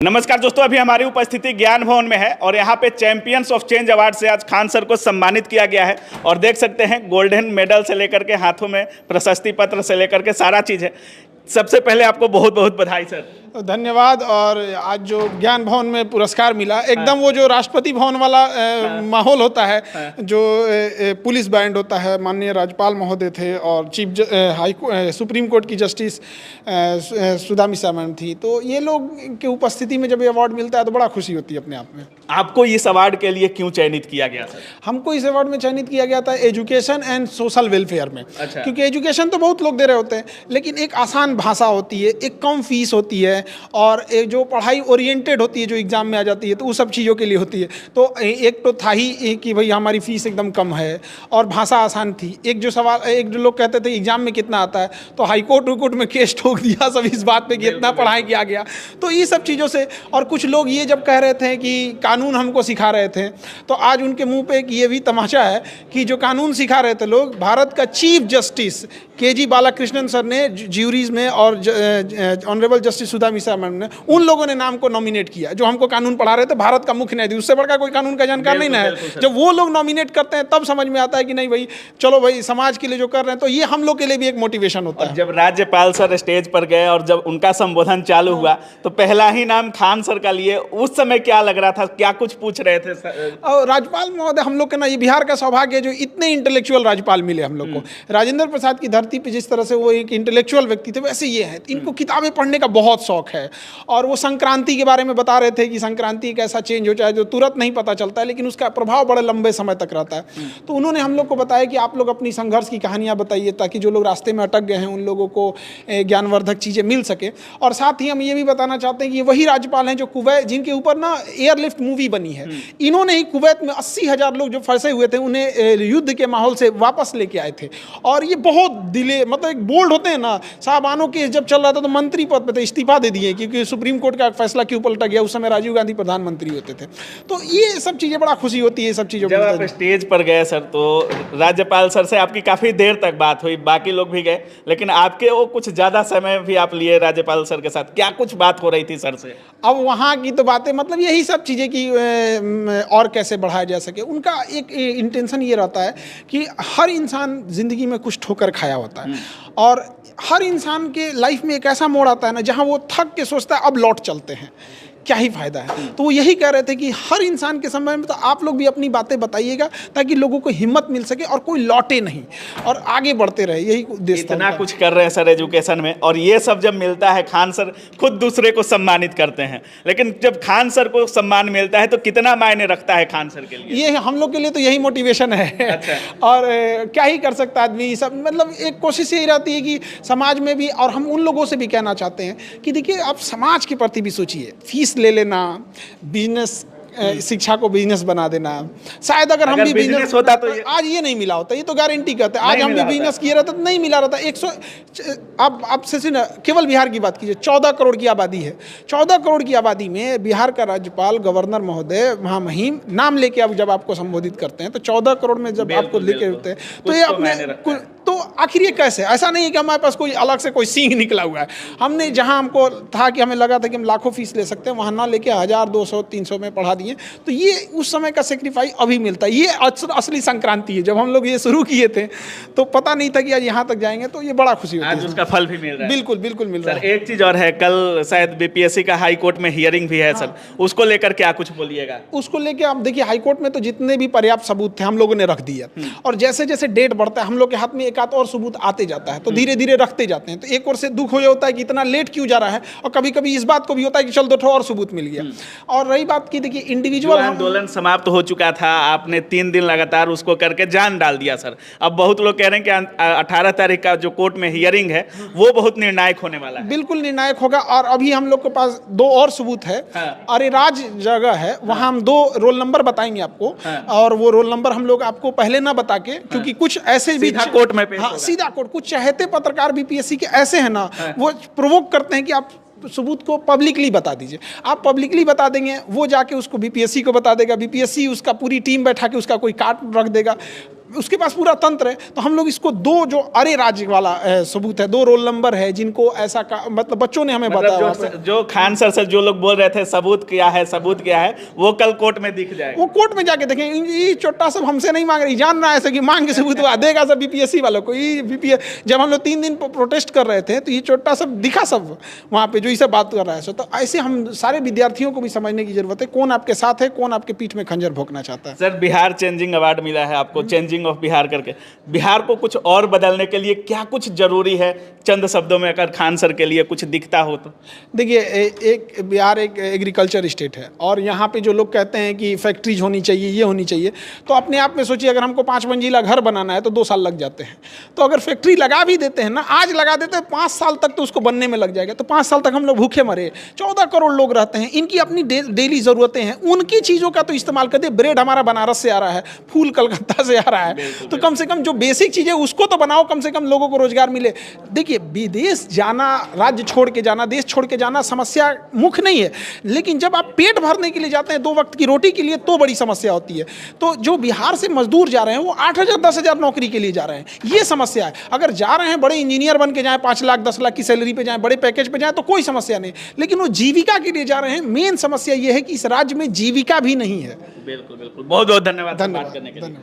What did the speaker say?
नमस्कार दोस्तों, अभी हमारी उपस्थिति ज्ञान भवन में है और यहाँ पे चैंपियंस ऑफ चेंज अवार्ड से आज खान सर को सम्मानित किया गया है। और देख सकते हैं गोल्डन मेडल से लेकर के हाथों में प्रशस्ति पत्र से लेकर के सारा चीज़ है। सबसे पहले आपको बहुत बहुत बधाई सर। धन्यवाद। और आज जो ज्ञान भवन में पुरस्कार मिला, एकदम वो जो राष्ट्रपति भवन वाला माहौल होता है, जो पुलिस बैंड होता है, माननीय राज्यपाल महोदय थे और सुप्रीम कोर्ट की जस्टिस सुधा मिश्रा मैम थी, तो ये लोग के उपस्थिति में जब ये अवार्ड मिलता है तो बड़ा खुशी होती है अपने आप में। आपको इस अवार्ड के लिए क्यों चयनित किया गया सर? हमको इस अवार्ड में चयनित किया गया था एजुकेशन एंड सोशल वेलफेयर में। अच्छा। क्योंकि एजुकेशन तो बहुत लोग दे रहे होते हैं, लेकिन एक आसान भाषा होती है, एक कम फीस होती है और एक जो पढ़ाई ओरिएंटेड होती है, जो एग्जाम में आ जाती है, तो वो सब चीज़ों के लिए होती है। तो एक तो था ही कि भाई हमारी फीस एकदम कम है और भाषा आसान थी। एक जो लोग कहते थे एग्जाम में कितना आता है, तो हाईकोर्ट में केस ठोक दिया सब इस बात पे कि इतना पढ़ाई किया गया। तो ये सब चीज़ों से, और कुछ लोग ये जब कह रहे थे कि कानून हमको सिखा रहे थे, तो आज उनके मुंह पे एक ये भी तमाशा है कि जो कानून सिखा रहे थे लोग, भारत का chief justice K G. Balakrishnan sir ने ज्यूरीज में और honourable justice Sudha Mishra ma'am ने, उन लोगों ने नाम को नॉमिनेट किया जो हमको कानून पढ़ा रहे थे। भारत का मुख्य न्यायाधीश, उससे बढ़कर कोई कानून का जानकार नहीं ना है। जब वो लोग नॉमिनेट करते हैं तब समझ में आता है कि नहीं भाई, चलो भाई समाज के लिए जो कर रहे हैं, तो ये हम लोग के लिए भी एक मोटिवेशन होता है। जब राज्यपाल सर स्टेज पर गए और जब उनका संबोधन चालू हुआ तो पहला ही नाम खान सर का लिए, उस समय क्या लग रहा था, क्या कुछ पूछ रहे थे सर? और राज्यपाल महोदय, हम लोग के ना ये बिहार का सौभाग्य है जो इतने इंटेलेक्चुअल राज्यपाल मिले हम लोग को। राजेंद्र प्रसाद की धरती पे जिस तरह से वो एक इंटेलेक्चुअल व्यक्ति थे, वैसे ये है। इनको किताबें पढ़ने का बहुत शौक है और वो संक्रांति के बारे में बता रहे थे कि संक्रांति एक ऐसा चेंज हो जाए जो तुरंत नहीं पता चलता है, लेकिन उसका प्रभाव बड़े लंबे समय तक रहता है। तो उन्होंने हम लोग को बताया कि आप लोग अपनी संघर्ष की कहानियाँ बताइए, ताकि जो लोग रास्ते में अटक गए हैं उन लोगों को ज्ञानवर्धक चीज़ें मिल सके। और साथ ही हम ये भी बताना चाहते हैं कि ये वही राज्यपाल हैं जो कुवैत, जिनके ऊपर ना एयरलिफ्ट मूवी बनी है। इन्होंने ही कुवैत में 80,000 लोग जो फंसे हुए थे उन्हें युद्ध के माहौल से वापस लेके आए थे। और ये बहुत मतलब एक बोल्ड होते हैं ना, साहबानों केस जब चल रहा था तो मंत्री पद पे थे, इस्तीफा दे दिए क्योंकि सुप्रीम कोर्ट का फैसला क्यों पलटा गया। उस समय राजीव गांधी प्रधानमंत्री होते थे। तो ये सब चीज़ें बड़ा खुशी होती है सब चीज़ों। जब आप स्टेज पर गए सर, तो राज्यपाल सर से आपकी काफ़ी देर तक बात हुई, बाकी लोग भी गए, लेकिन आपके वो कुछ ज़्यादा समय भी आप लिए राज्यपाल सर के साथ। क्या कुछ बात हो रही थी सर से? अब वहाँ की तो बातें मतलब यही सब चीज़ें कि और कैसे बढ़ाया जा सके। उनका एक इंटेंशन ये रहता है कि हर इंसान ज़िंदगी में कुछ ठोकर खाया होता है और हर इंसान के लाइफ में एक ऐसा मोड़ आता है ना जहाँ वो थक के सोचता है अब लौट चलते हैं, क्या ही फायदा है। तो वो यही कह रहे थे कि हर इंसान के समय में तो आप लोग भी अपनी बातें बताइएगा ताकि लोगों को हिम्मत मिल सके और कोई लौटे नहीं और आगे बढ़ते रहे। यही उद्देश्य। इतना कुछ कर रहे हैं सर एजुकेशन में, और ये सब जब मिलता है, खान सर खुद दूसरे को सम्मानित करते हैं, लेकिन जब खान सर को सम्मान मिलता है तो कितना मायने रखता है खान सर के लिए? ये हम लोग के लिए तो यही मोटिवेशन है। अच्छा। और क्या ही कर सकता है आदमी। सब मतलब एक कोशिश यही रहती है कि समाज में भी, और हम उन लोगों से भी कहना चाहते हैं कि देखिए आप समाज के प्रति भी सोचिए। फीस ले लेना, बिजनेस, शिक्षा को बिजनेस बना देना, शायद अगर हम भी बिजनेस होता तो आज ये नहीं मिला होता। ये तो गारंटी करते हैं, आज हम भी बिजनेस किए रहते तो नहीं मिला रहता। 100 आप से ना केवल बिहार की बात कीजिए, 14 करोड़ की आबादी है। 14 करोड़ की आबादी में बिहार का राज्यपाल गवर्नर महोदय महामहिम नाम लेके अब जब आपको संबोधित करते हैं, तो 14 करोड़ में जब आपको लेके होते हैं तो ये अपने तो आखिर ये कैसे? ऐसा नहीं है कि हमारे पास कोई अलग से कोई सींग निकला हुआ है। हमने जहां हमको था कि हमें लगा था कि हम लाखों फीस ले सकते हैं, वहां ना लेके 1000, 200, 300 में पढ़ा दिए। तो ये उस समय का सेक्रीफाइस अभी मिलता है। ये असली संक्रांति है। जब हम लोग ये शुरू किए थे तो पता नहीं था कि आज यहाँ तक जाएंगे, तो ये बड़ा खुशी होती है। आज उसका फल भी मिल रहा है। बिल्कुल बिल्कुल मिल रहा है। एक चीज और है, कल शायद बीपीएससी का हाई कोर्ट में हियरिंग भी है सर, उसको लेकर क्या कुछ बोलिएगा? उसको लेके आप देखिए, हाई कोर्ट में तो जितने भी पर्याप्त सबूत थे हम लोगों ने रख दिया, और जैसे जैसे डेट बढ़ता है हम लोग के हाथ में एक आध और सबूत आते जाता है, तो धीरे धीरे रखते जाते हैं। तो एक ओर से दुख हो जाता है कि इतना लेट क्यों जा रहा है, और कभी कभी इस बात को भी होता है कि चल 2 और सबूत मिल गया। और रही बात की, देखिए इंडिविजुअल आंदोलन समाप्त हो चुका था, आपने 3 दिन लगातार उसको करके जान डाल दिया सर। अब बहुत लोग कह रहे हैं कि 18 तारीख का जो कोर्ट में हियरिंग है वो बहुत निर्णायक होने वाला है। बिल्कुल निर्णायक होगा। और अभी हम लोग के पास 2 और सबूत है। अरेराज जगह है, वहां हम 2 रोल नंबर बताएंगे आपको, और वो रोल नंबर हम लोग आपको पहले ना बता के, क्योंकि कुछ ऐसे भी कोर्ट में सीधा कोर्ट, कुछ चहेते पत्रकार बीपीएससी के ऐसे हैं ना, वो प्रोवोक करते हैं कि आप सबूत को पब्लिकली बता दीजिए। आप पब्लिकली बता देंगे, वो जाके उसको बीपीएससी को बता देगा, बीपीएससी उसका पूरी टीम बैठा के उसका कोई काट रख देगा। उसके पास पूरा तंत्र है। तो हम लोग इसको दो जो अरे राज्य वाला सबूत है, 2 रोल नंबर है जिनको ऐसा मतलब बच्चों ने हमें बताया। मतलब जो खान सर से जो लोग बोल रहे थे सबूत क्या है, सबूत क्या है, वो कल कोर्ट में दिख जाएगा। वो कोर्ट में जाके देखें। ये छोटा सब हमसे नहीं मांग रही, जान रहा है ऐसे कि मांग के सबूत देगा सब बीपीएससी वालों को। ये बीपीएस जब हम लोग 3 दिन प्रोटेस्ट कर रहे थे तो ये छोटा सब दिखा सब वहाँ पे जो इसे बात कर रहा है। तो ऐसे हम सारे विद्यार्थियों को भी समझने की जरूरत है, कौन आपके साथ है, कौन आपके पीठ में खंजर भोंकना चाहता है। सर, बिहार चेंजिंग अवार्ड मिला है आपको, चेंजिंग ऑफ बिहार करके। बिहार को कुछ और बदलने के लिए क्या कुछ जरूरी है, चंद शब्दों में अगर खान सर के लिए कुछ दिखता हो तो? देखिए, एक बिहार एक एग्रीकल्चर स्टेट है और यहाँ पे जो लोग कहते हैं कि फैक्ट्रीज होनी चाहिए, ये होनी चाहिए, तो अपने आप में सोचिए अगर हमको 5 मंजिला घर बनाना है तो 2 साल लग जाते हैं। तो अगर फैक्ट्री लगा भी देते हैं ना, आज लगा देते हैं, 5 साल तक तो उसको बनने में लग जाएगा। तो 5 साल तक हम लोग भूखे मरे। 14 करोड़ लोग रहते हैं, इनकी अपनी डेली ज़रूरतें हैं, उनकी चीज़ों का तो इस्तेमाल कर दे। ब्रेड हमारा बनारस से आ रहा है, फूल कलकत्ता से आ रहा है, तो कम से कम जो बेसिक चीज़ें उसको तो बनाओ, कम से कम लोगों को रोजगार मिले। देखिए, विदेश जाना, राज्य छोड़ के जाना, देश छोड़ के जाना समस्या मुख्य नहीं है, लेकिन जब आप पेट भरने के लिए जाते हैं 2 वक्त की रोटी के लिए तो बड़ी समस्या होती है। तो जो बिहार से मजदूर जा रहे हैं वो 8,000 10,000 नौकरी के लिए जा रहे हैं, ये समस्या है। अगर जा रहे हैं बड़े इंजीनियर बन के जाएं, 5 लाख 10 लाख की सैलरी पे जाएं, बड़े पैकेज पे जाएं तो कोई समस्या नहीं, लेकिन वो जीविका के लिए जा रहे हैं। मेन समस्या ये है कि इस राज्य में जीविका भी नहीं है। बिल्कुल बिल्कुल, बहुत बहुत धन्यवाद बात करने के लिए।